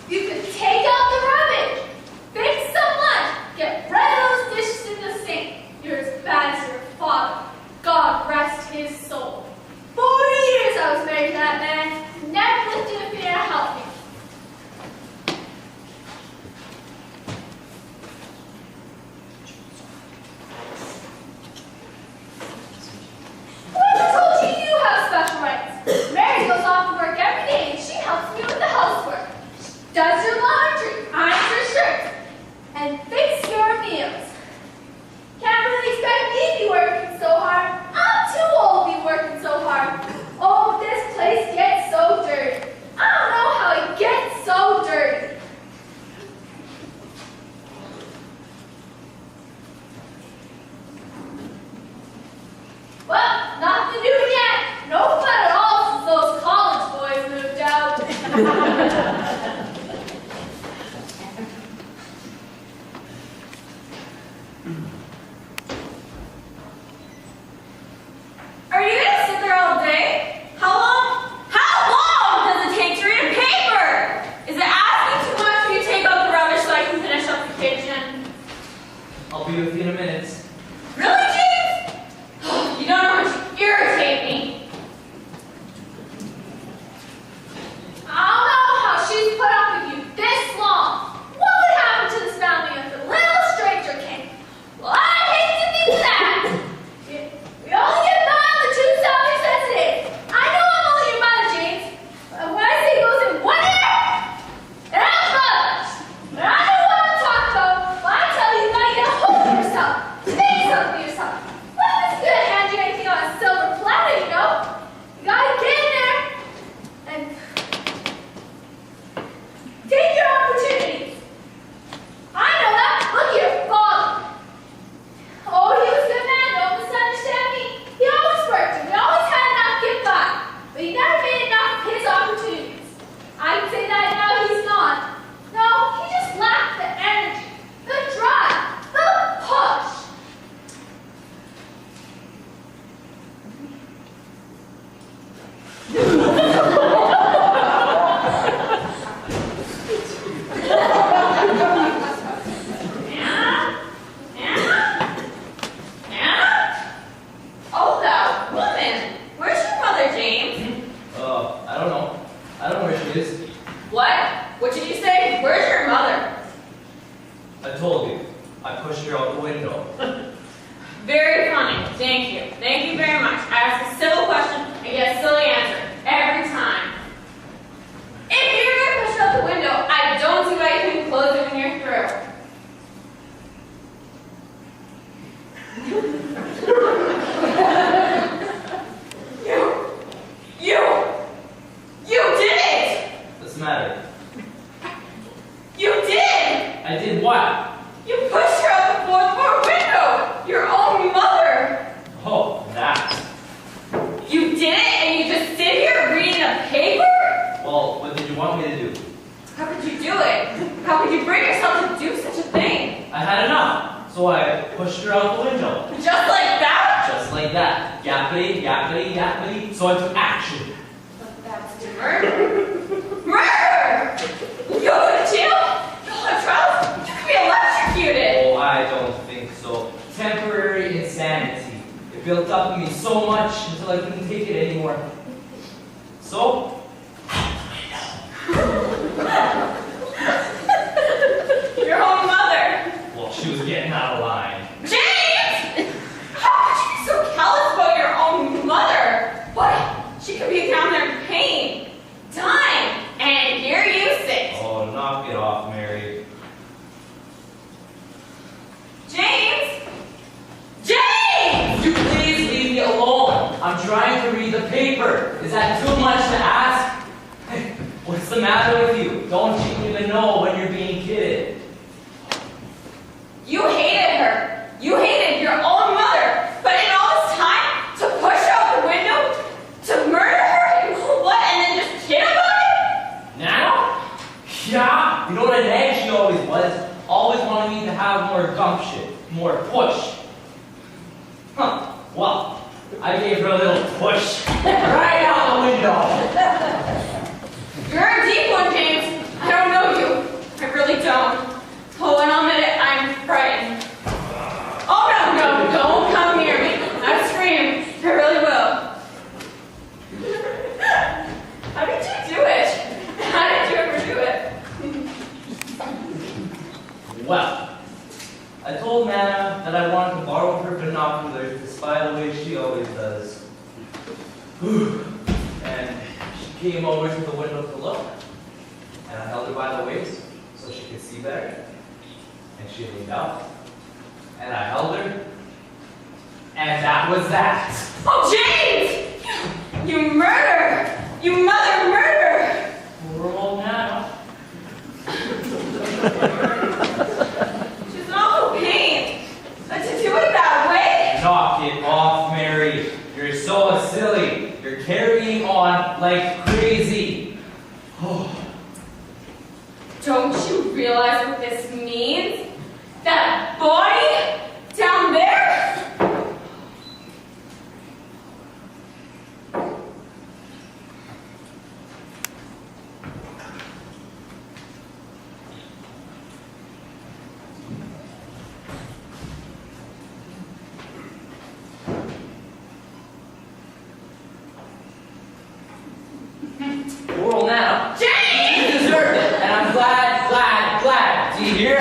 You could take out the rubbish, fix some lunch, get rid of those dishes in the sink. You're as bad as your father. God rest his soul. 40 years I was married to that man, who never lifted a finger to help me. Who told you you have special rights? Mary goes off to work every day and she helps me with the housework. Does your laundry, irons your shirts, and fix your meals. Can't really expect me to be working so hard. I'm too old to be working so hard. Oh, this place gets so dirty. I don't know how it gets so dirty. Well, nothing new yet. No fun at all since those college boys moved out. Are you gonna sit there all day? How long does it take to read a paper? Is it asking too much if you take out the rubbish so I can finish up the kitchen? I'll be with you in a minute. Really, James? You don't know how to irritate me. I don't know how she's put up with you this long. What would happen to this family if a little stranger came? Well, I'd hate to think that. We only get by on the two salaries as it is. I know I'm only your mother, James. But when I say it goes in one ear, it has others. But I know what I'm talking about. When I tell you, you gotta get a hold of yourself. Say something to yourself. What if it's good to hand you anything on a silver platter, you know? You gotta get in there and take your opportunities. I know that. Look at your father. Oh, he was a good man. Don't misunderstand me. He always worked and we always had enough to get by. But he never made enough of his opportunities. I'd say that now he's gone. No, he just lacked the energy, the drive, the push. Anna? Oh, that woman. Where's your mother, James? I don't know. I don't know where she is. What? What did you say? Where's your mother? I told you. I pushed her out the window. Very funny. Thank you. Thank you very much. I ask a civil question and get a silly answer every time. If you're going to push it out the window, I don't see why you can close it when you're through. You did it! What's the matter? You did! I did what? You pushed her out the fourth floor window! Your own mother! Oh, that. You did it and you just sit here reading a paper? Well, what did you want me to do? How could you do it? How could you bring yourself to do such a thing? I had enough, so I pushed her out the window. Just like that? Just like that. Yappity, yappity, yappity. So I took action. But that's murder. Murder! You'll go to jail? You'll have trials? You could be electrocuted! Oh, I don't think so. Temporary insanity. It built up in me so much until I couldn't take it anymore. So, Your own mother! well, she was getting out of line. James! How could you be so callous about your own mother? What? She could be down there in pain, dying, and here you sit. Oh, knock it off, Mary. James! James! You please leave me alone. I'm trying to read the paper. Is that too much to ask? What's the matter with you? Don't you even know when you're being kidded? You hated her. You hated your own mother. But in all this time, to push her out the window, to murder her in cold blood, and then just kid about it? Now? Yeah, you know what an egg she always was? Always wanted me to have more gumption, more push. Huh, well, I gave her a little push right out the window. You're a deep one, James. I don't know you. I really don't. Oh, and I'll admit it, I'm frightened. Oh, no, don't come near me. I scream. I really will. How did you do it? How did you ever do it? Well, I told Nana that I wanted to borrow her binoculars to spy the way she always does. And she came over to the window to look. And I held her by the waist so she could see better. And she leaned out. And I held her. And that was that. Oh, James! You murderer! You mother murderer! Poor old Nana. She's in awful pain. But to do it that way? Knock it off, Mary. You're so silly. You're carrying on like crazy. Oh. Don't you realize what this means? That body down there? Poor old Nana. James! You deserved it. And I'm glad. Do you hear?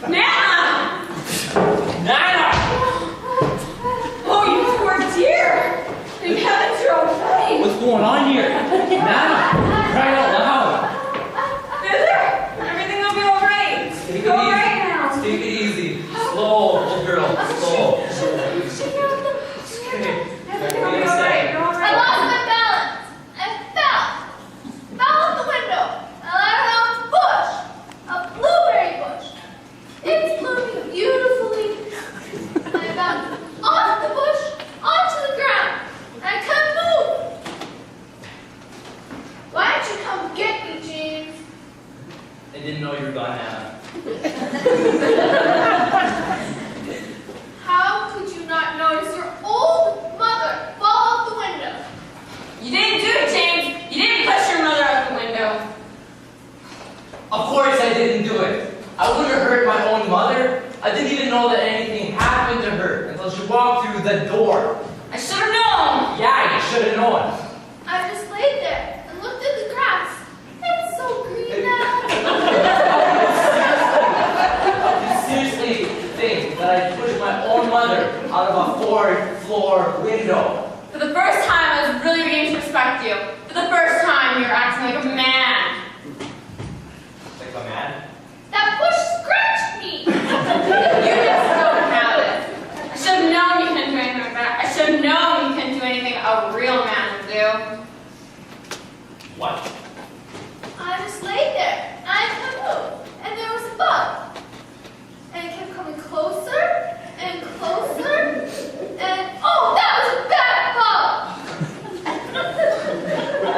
Nana! Nana! Oh, you poor dear! In heavens, you're okay! What's going on here? Nana! Cry out loud! Is there? Everything will be alright. Take it Go easy. right now. Take it easy. Slow, little girl. Slow. Okay. Everything will be alright. You're I alright. lost my balance. I fell. Fell out the window. I landed on a bush. A blueberry bush. It's blooming beautifully. I got off the bush onto the ground. And I couldn't move. Why didn't you come get me, James? I didn't know you were gone, Nana. How could you not notice your old mother fall out the window? You didn't do it, James. You didn't push your mother out the window. Of course I didn't do it. I wouldn't have hurt my own mother. I didn't even know that anything happened to her until she walked through the door. I should have known. Yeah, you should have known. I just laid there and looked at the grass. It's so green now. You seriously think that I pushed my own mother out of a fourth-floor window? For the first time, I was really beginning to respect you. For the first time, you're acting like a man. Like a man? That bush scratched me. You just don't have it. I should have known you couldn't do anything like that. I should have known you couldn't do anything a real man would do. What? I just laid there. I couldn't move. And there was a bug. And it kept coming closer and closer. And oh, that was a bad bug.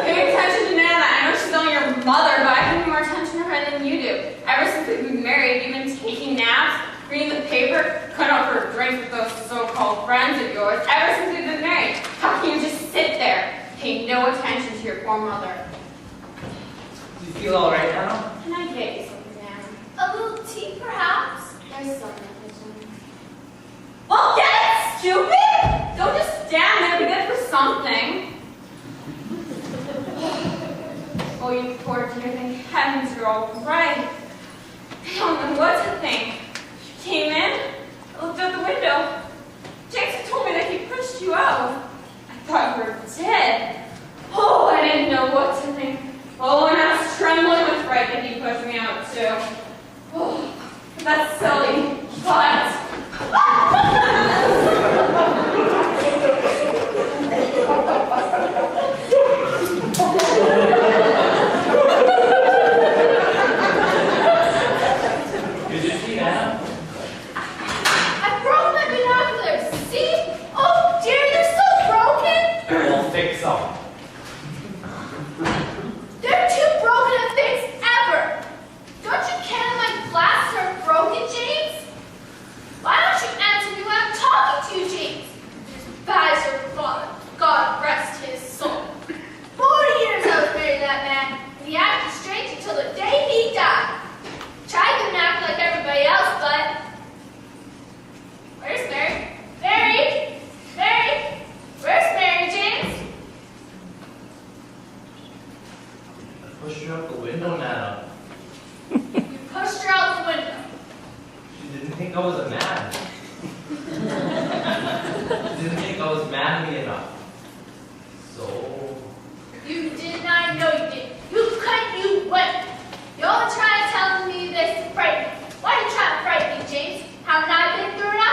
Pay attention to Nana. I know she's only your mother, but I pay more attention to her than you do. Ever since we've been married, you've been taking naps, reading the paper, going out for drinks with those so-called friends of yours. Ever since we've been married, how can you just sit there, pay no attention to your poor mother? Do you feel all right now? Can I get you something, Nana? A little tea, perhaps. There's some in the kitchen. Well, get it, stupid! Don't just stand there. Be good for something. Oh, you poor dear, thank heavens you're all right. I don't know what to think. You came in, I looked out the window. Jackson told me that he pushed you out. I thought you were dead. Oh, I didn't know what to think. Oh, and I was trembling with fright that he pushed me out too. Oh, that's silly, but... Did you see Nana? I broke my binoculars. See? Oh, I was manly enough. So, You did not know you did. You couldn't, you wouldn't. You only try to tell me this to frighten me. Why are you trying to frighten me, James? Haven't I been through enough?